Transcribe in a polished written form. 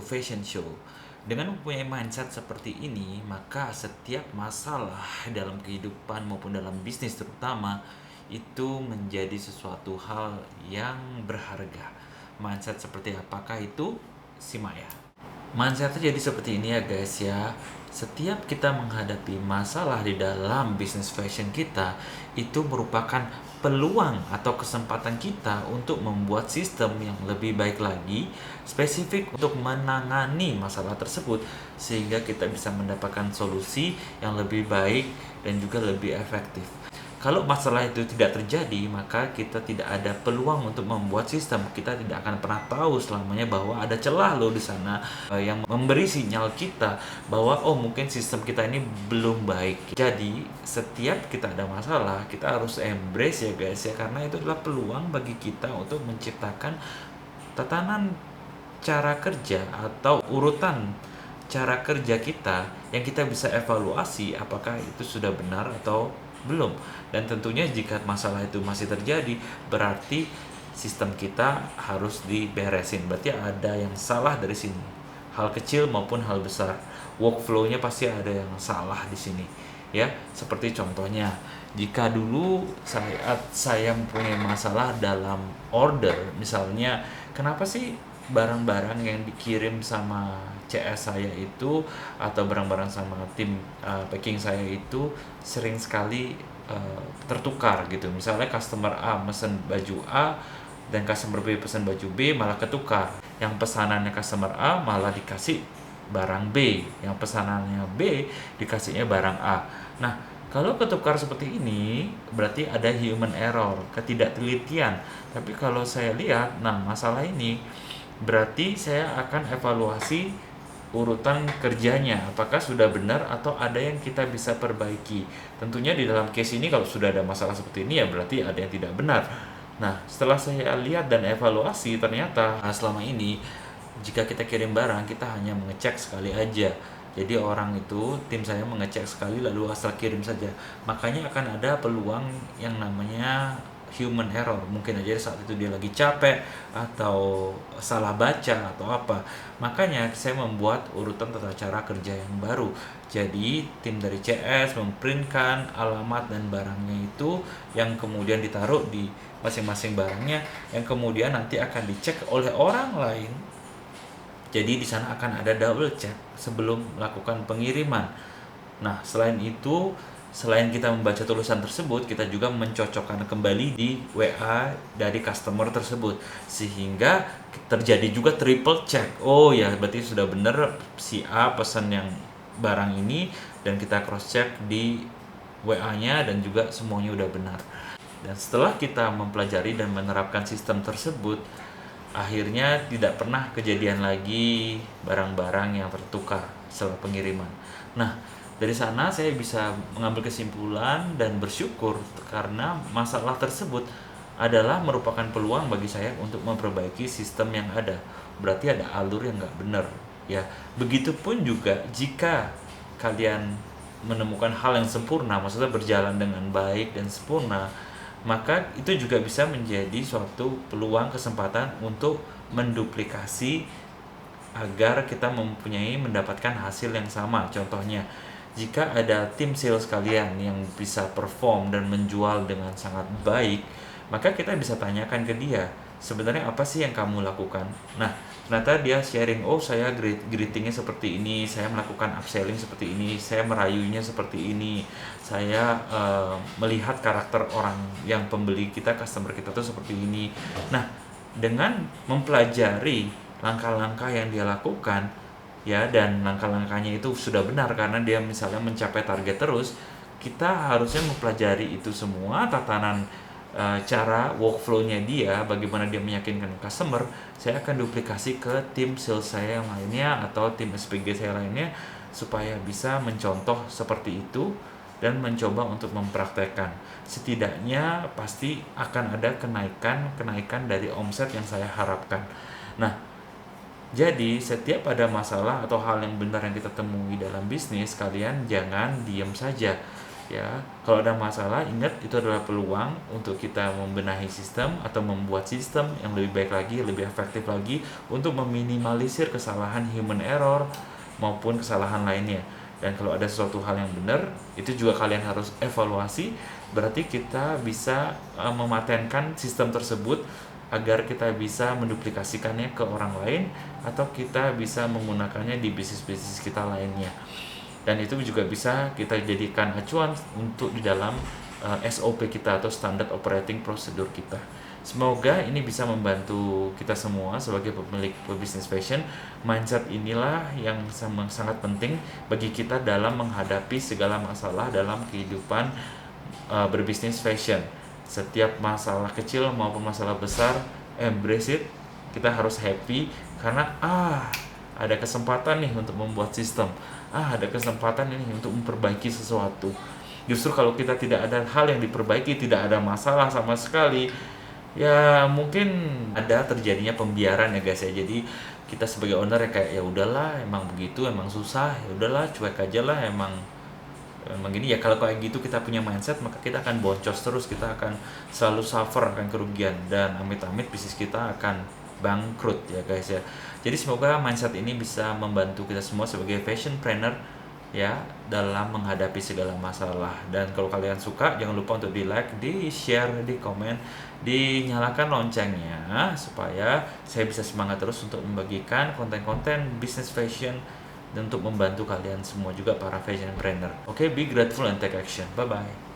fashion show. Dengan mempunyai mindset seperti ini, maka setiap masalah dalam kehidupan maupun dalam bisnis terutama itu menjadi sesuatu hal yang berharga. Mindset seperti apakah itu? Simak ya. Mindsetnya jadi seperti ini ya guys ya. Setiap kita menghadapi masalah di dalam bisnis fashion kita, itu merupakan peluang atau kesempatan kita untuk membuat sistem yang lebih baik lagi, spesifik untuk menangani masalah tersebut, sehingga kita bisa mendapatkan solusi yang lebih baik dan juga lebih efektif. Kalau masalah itu tidak terjadi, maka kita tidak ada peluang untuk membuat sistem. Kita tidak akan pernah tahu selamanya bahwa ada celah loh di sana yang memberi sinyal kita bahwa oh mungkin sistem kita ini belum baik. Jadi setiap kita ada masalah, kita harus embrace ya guys ya, karena itu adalah peluang bagi kita untuk menciptakan tatanan cara kerja atau urutan cara kerja kita yang kita bisa evaluasi apakah itu sudah benar atau belum. Dan tentunya jika masalah itu masih terjadi, berarti sistem kita harus diberesin. Berarti ada yang salah dari sini. Hal kecil maupun hal besar. Workflow-nya pasti ada yang salah di sini. Ya, seperti contohnya, jika dulu saat saya mempunyai masalah dalam order, misalnya, kenapa sih barang-barang yang dikirim sama CS saya itu atau barang-barang sama tim packing saya itu sering sekali tertukar gitu. Misalnya customer A mesen baju A dan customer B pesen baju B malah ketukar. Yang pesanannya customer A malah dikasih barang B, yang pesanannya B dikasihnya barang A. Nah, kalau ketukar seperti ini berarti ada human error, ketidaktelitian. Tapi kalau saya lihat, nah masalah ini berarti saya akan evaluasi urutan kerjanya, apakah sudah benar atau ada yang kita bisa perbaiki. Tentunya di dalam case ini kalau sudah ada masalah seperti ini ya berarti ada yang tidak benar. Nah, setelah saya lihat dan evaluasi, ternyata selama ini jika kita kirim barang kita hanya mengecek sekali aja. Jadi orang itu, tim saya mengecek sekali lalu asal kirim saja. Makanya akan ada peluang yang namanya human error. Mungkin aja saat itu dia lagi capek atau salah baca atau apa. Makanya saya membuat urutan tata cara kerja yang baru. Jadi tim dari CS memprintkan alamat dan barangnya itu yang kemudian ditaruh di masing-masing barangnya, yang kemudian nanti akan dicek oleh orang lain. Jadi di sana akan ada double check sebelum melakukan pengiriman. Nah, selain itu, selain kita membaca tulisan tersebut, kita juga mencocokkan kembali di WA dari customer tersebut, sehingga terjadi juga triple check. Oh ya, berarti sudah benar si A pesan yang barang ini, dan kita cross check di WA-nya dan juga semuanya udah benar. Dan setelah kita mempelajari dan menerapkan sistem tersebut, akhirnya tidak pernah kejadian lagi barang-barang yang tertukar setelah pengiriman. Nah, dari sana saya bisa mengambil kesimpulan dan bersyukur karena masalah tersebut adalah merupakan peluang bagi saya untuk memperbaiki sistem yang ada. Berarti ada alur yang nggak benar. Ya, begitupun juga jika kalian menemukan hal yang sempurna, maksudnya berjalan dengan baik dan sempurna, maka itu juga bisa menjadi suatu peluang kesempatan untuk menduplikasi agar kita mendapatkan hasil yang sama. Contohnya, jika ada tim sales kalian yang bisa perform dan menjual dengan sangat baik, maka kita bisa tanyakan ke dia, sebenarnya apa sih yang kamu lakukan? Nah, ternyata dia sharing, oh saya greetingnya seperti ini, saya melakukan upselling seperti ini, saya merayunya seperti ini, saya melihat karakter orang yang pembeli kita, customer kita tuh seperti ini. Nah, dengan mempelajari langkah-langkah yang dia lakukan, ya, dan langkah-langkahnya itu sudah benar karena dia misalnya mencapai target terus, kita harusnya mempelajari itu semua, tatanan cara workflow-nya dia, bagaimana dia meyakinkan customer, saya akan duplikasi ke tim sales saya yang lainnya atau tim SPG saya lainnya supaya bisa mencontoh seperti itu dan mencoba untuk mempraktekkan. Setidaknya pasti akan ada kenaikan dari omset yang saya harapkan. Nah, jadi setiap ada masalah atau hal yang benar yang kita temui dalam bisnis, kalian jangan diam saja. Ya, kalau ada masalah, ingat itu adalah peluang untuk kita membenahi sistem atau membuat sistem yang lebih baik lagi, lebih efektif lagi untuk meminimalisir kesalahan human error maupun kesalahan lainnya. Dan kalau ada sesuatu hal yang benar, itu juga kalian harus evaluasi. Berarti kita bisa mematenkan sistem tersebut agar kita bisa menduplikasikannya ke orang lain atau kita bisa menggunakannya di bisnis-bisnis kita lainnya. Dan itu juga bisa kita jadikan acuan untuk di dalam SOP kita atau Standard Operating Procedure kita. Semoga ini bisa membantu kita semua sebagai pemilik pebisnis fashion. Mindset inilah yang sangat penting bagi kita dalam menghadapi segala masalah dalam kehidupan berbisnis fashion. Setiap masalah kecil maupun masalah besar, embrace it. Kita harus happy karena ada kesempatan nih untuk membuat sistem. Ada kesempatan ini untuk memperbaiki sesuatu. Justru kalau kita tidak ada hal yang diperbaiki, tidak ada masalah sama sekali, ya mungkin ada terjadinya pembiaran ya guys ya. Jadi kita sebagai owner ya kayak ya udahlah, emang begitu, emang susah, ya udahlah cuek aja lah, emang gini ya. Kalau kayak gitu kita punya mindset, maka kita akan boncos terus, kita akan selalu suffer akan kerugian, dan amit-amit bisnis kita akan bangkrut ya guys ya. Jadi semoga mindset ini bisa membantu kita semua sebagai fashion planner ya dalam menghadapi segala masalah. Dan kalau kalian suka, jangan lupa untuk di like, di share, di komen, dinyalakan loncengnya supaya saya bisa semangat terus untuk membagikan konten-konten bisnis fashion dan untuk membantu kalian semua juga para fashion planner. Oke, be grateful and take action. Bye bye.